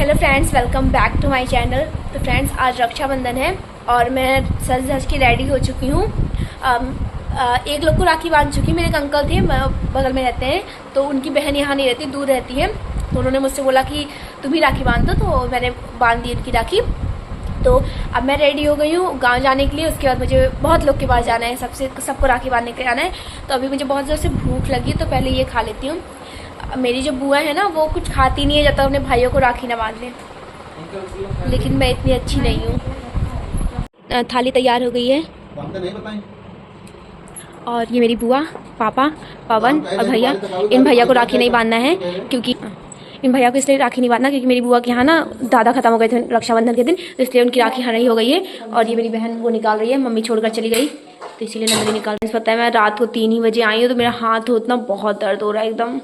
Hello friends, welcome back to my channel. तो friends, आज रक्षाबंधन है और मैं सज धज के रेडी हो चुकी हूँ। एक लोग को राखी बांध चुकी। मेरे एक अंकल थे, बगल में रहते हैं, तो उनकी बहन यहाँ नहीं रहती, दूर रहती है। तो उन्होंने मुझसे बोला कि तुम ही राखी बांध दो, तो मैंने बांध दी उनकी राखी। तो अब मैं रेडी हो गई हूँ गाँव जाने के लिए। उसके बाद मुझे बहुत लोग के पास जाना है, सबको राखी बांधने के जाना है। तो अभी मुझे बहुत ज़ोर से भूख लगी, तो पहले ये खा लेती हूँ। मेरी जो बुआ है ना, वो कुछ खाती नहीं है जब तक अपने भाइयों को राखी ना बांध ले, लेकिन मैं इतनी अच्छी नहीं हूँ। थाली तैयार हो गई है और ये मेरी बुआ, पापा, पवन और भैया। इन भैया को राखी नहीं बांधना है, क्योंकि इन भैया को इसलिए राखी नहीं बांधना क्योंकि मेरी बुआ के यहाँ ना दादा खत्म हो गए थे रक्षाबंधन के दिन, तो इसलिए उनकी राखी हराई हो गई है। और ये मेरी बहन वो निकाल रही है, मम्मी छोड़कर चली गई तो इसीलिए नंदनी निकाल रही है। पता है, मैं रात को 3 ही बजे आई हूँ, तो मेरा हाथ उतना बहुत दर्द हो रहा है एकदम।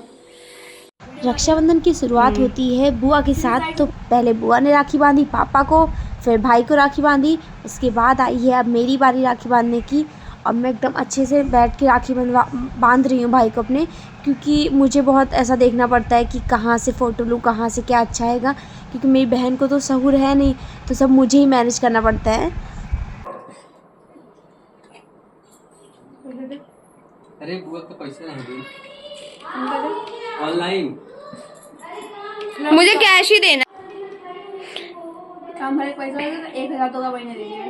रक्षाबंधन की शुरुआत होती है बुआ के साथ। तो पहले बुआ ने राखी बांधी पापा को, फिर भाई को राखी बांधी। उसके बाद आई है अब मेरी बारी राखी बांधने की। अब मैं एकदम अच्छे से बैठ के राखी बांध रही हूँ भाई को अपने, क्योंकि मुझे बहुत ऐसा देखना पड़ता है कि कहाँ से फ़ोटो लूँ, कहाँ से क्या अच्छा आएगा, क्योंकि मेरी बहन को तो सहूर है नहीं, तो सब मुझे ही मैनेज करना पड़ता है। अरे बुआ तो पैसे नहीं दी ऑनलाइन, मुझे कैश ही देना। काम भरे पैसा 1000 तो का महीने दे दिया।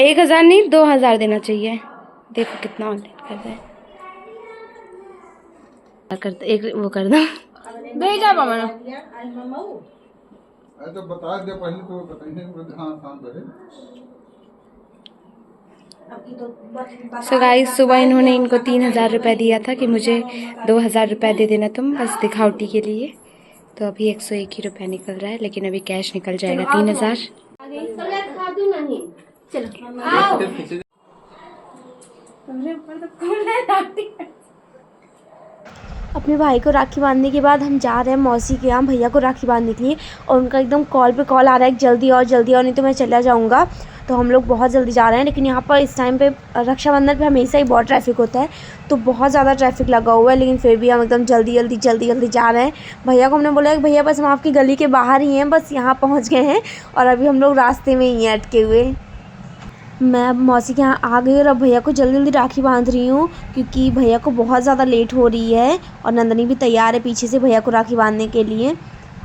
1000 नहीं 2000 देना चाहिए। देखो कितना ऑनलाइन कर रहे हैं। एक वो कर दो, भेजा मामा। तो बता दे पहले, तो बताइए। हाँ शाम रहे। सो गाइस, सुबह इन्होंने इनको 3000 रुपये दिया था कि मुझे 2000 रुपये दे देना तुम, बस दिखावटी के लिए। तो अभी 101 ही रुपये निकल रहा है, लेकिन अभी कैश निकल जाएगा 3000। अपने भाई को राखी बांधने के बाद हम जा रहे हैं मौसी के यहाँ भैया को राखी बांधने के लिए, और उनका एकदम कॉल पे कॉल आ रहा है जल्दी और जल्दी, और नहीं तो मैं चला जाऊँगा। तो हम लोग बहुत जल्दी जा रहे हैं, लेकिन यहाँ पर इस टाइम पे रक्षाबंधन पे हमेशा ही बहुत ट्रैफिक होता है, तो बहुत ज़्यादा ट्रैफिक लगा हुआ है, लेकिन फिर भी हम एकदम जल्दी जा रहे हैं। भैया को हमने बोला कि भैया बस हम आपकी गली के बाहर ही हैं, बस यहाँ पहुँच गए हैं, और अभी हम लोग रास्ते में ही हैं अटके हुए। मैं अब मौसी के यहाँ आ गई और अब भैया को जल्दी राखी बांध रही हूँ, क्योंकि भैया को बहुत ज़्यादा लेट हो रही है, और नंदनी भी तैयार है पीछे से भैया को राखी बांधने के लिए।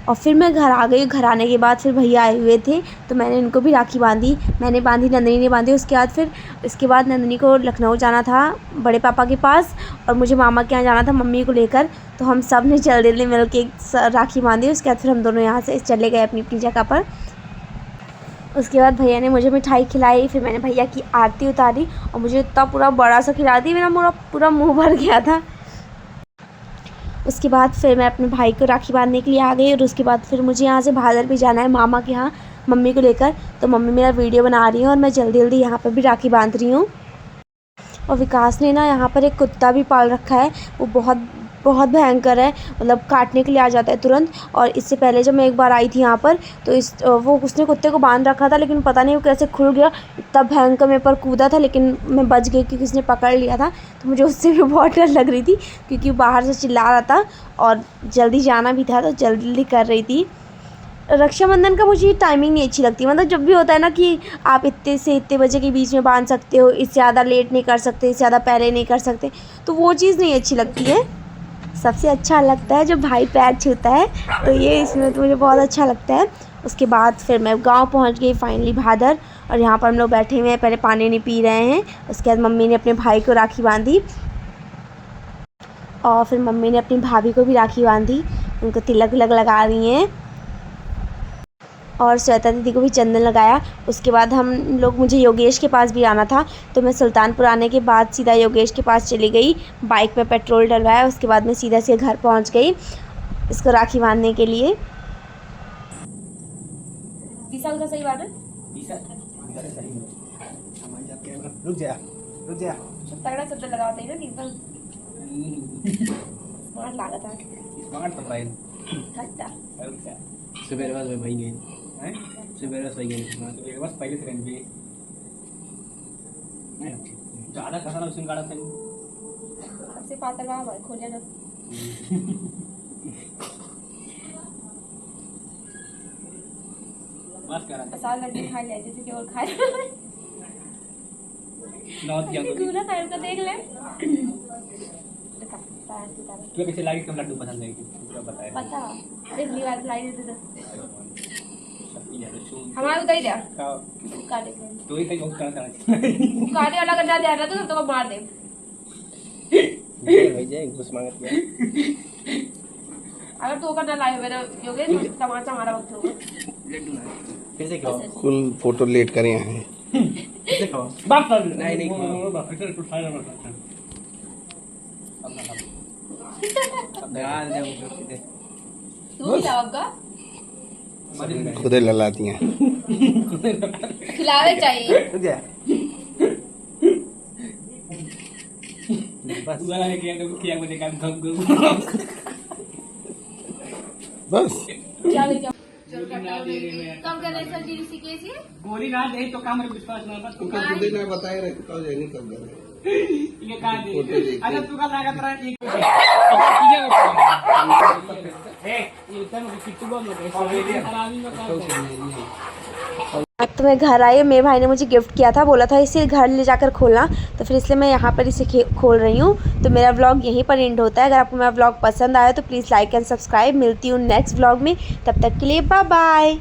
और फिर मैं घर आ गई। घर आने के बाद फिर भैया आए हुए थे, तो मैंने इनको भी राखी बांधी। मैंने बांधी, नंदनी ने बांधी। इसके बाद नंदनी को लखनऊ जाना था बड़े पापा के पास, और मुझे मामा के यहाँ जाना था मम्मी को लेकर। तो हम सब ने जल्दी मिल के राखी बांधी। उसके बाद फिर हम दोनों यहाँ से चले गए अपनी अपनी जगह पर। उसके बाद भैया ने मुझे मिठाई खिलाई, फिर मैंने भैया की आरती उतारी, और मुझे इतना पूरा बड़ा सा खिला दी, मेरा पूरा मुंह भर गया था। उसके बाद फिर मैं अपने भाई को राखी बांधने के लिए आ गई, और उसके बाद फिर मुझे यहाँ से भादर भी जाना है मामा के यहाँ मम्मी को लेकर। तो मम्मी मेरा वीडियो बना रही है और मैं जल्दी यहाँ पर भी राखी बांध रही हूँ। और विकास ने ना यहाँ पर एक कुत्ता भी पाल रखा है, वो बहुत भयंकर है, मतलब काटने के लिए आ जाता है तुरंत। और इससे पहले जब मैं एक बार आई थी यहाँ पर, तो उसने कुत्ते को बांध रखा था, लेकिन पता नहीं वो कैसे खुल गया, इतना भयंकर मेरे पर कूदा था, लेकिन मैं बच गई क्योंकि उसने पकड़ लिया था। तो मुझे उससे भी बहुत डर लग रही थी, क्योंकि बाहर से चिल्ला रहा था और जल्दी जाना भी था, तो जल्दी कर रही थी। रक्षाबंधन का मुझे टाइमिंग नहीं अच्छी लगती, मतलब जब भी होता है ना कि आप इतने से इतने बजे के बीच में बांध सकते हो, इससे ज़्यादा लेट नहीं कर सकते, इससे ज़्यादा पहले नहीं कर सकते, तो वो चीज़ नहीं अच्छी लगती है। सबसे अच्छा लगता है जब भाई पैर छूता है, तो ये इसमें तो मुझे बहुत अच्छा लगता है। उसके बाद फिर मैं गांव पहुंच गई फाइनली भादर, और यहाँ पर हम लोग बैठे हुए हैं, पहले पानी नहीं पी रहे हैं। उसके बाद मम्मी ने अपने भाई को राखी बांधी, और फिर मम्मी ने अपनी भाभी को भी राखी बांधी, उनको तिलक विलक लगा रही हैं, और श्वेता दीदी को भी चंदन लगाया। उसके बाद मुझे योगेश के पास भी आना था, तो मैं सुल्तानपुर आने के बाद सीधा योगेश के पास चली गई, बाइक में पेट्रोल डलवाया। उसके बाद मैं सीधा से घर पहुंच गई इसको राखी बांधने के लिए। 20 साल का सही बात है। रुक जा तगड़ा शब्द लगाते हैं ना 30 साल। स्मार्ट लागत है, स्मार्ट तो भाई सवेरे बस भाई गए हैं, सवेरे बस भाई गए एक बस पहले से कहीं भी ज़्यादा कसा ना उसमें गाड़ा था सबसे पातर वहाँ खोलिया जब बस कर रहा साल लड्डू खा लिया जैसे कि और खाए नॉट किया तो पूरा साइड का देख ले तुम्हें कैसे लाइट कम लड्डू पसंद है पूरा बताया पता पिछली बार लाई देते थे शक्ति है तो हमारे उधर ही जा का काटे तो ही कहीं बहुत करता है काटे वाला करना दे रहा तो मार दे भाई जाए घुस मांगत है अगर तो करना लाए मेरे योगेश तमाचा हमारा वक्त होगा लड्डू ना कैसे खाओ कुल फोटो लेट करे हैं कैसे खाओ बात कर नहीं बात फिर तो खाना मत अब ना अब यार दे तू भी लाओ का खुदे ललाती हैं खिलावे चाहिए बस वाला ने किया मुझे काम कम बस क्या ले जाओ कम करने से जी ऋषिकेश ही गोली ना दे तो काम में विश्वास ना मत तुमको खुदे ना बताए रहे तो जाएंगे सब गए ये का दे अगर तू का लागत रहा एक ए ये तन किट्टू बोल मत खराबी में कर अब तो मैं घर आई, मेरे भाई ने मुझे गिफ्ट किया था, बोला था इसे घर ले जाकर खोलना, तो फिर इसलिए मैं यहाँ पर इसे खोल रही हूँ। तो मेरा व्लॉग यहीं पर एंड होता है। अगर आपको मेरा व्लॉग पसंद आया तो प्लीज़ लाइक एंड सब्सक्राइब। मिलती हूँ नेक्स्ट व्लॉग में, तब तक के लिए बाय बाय।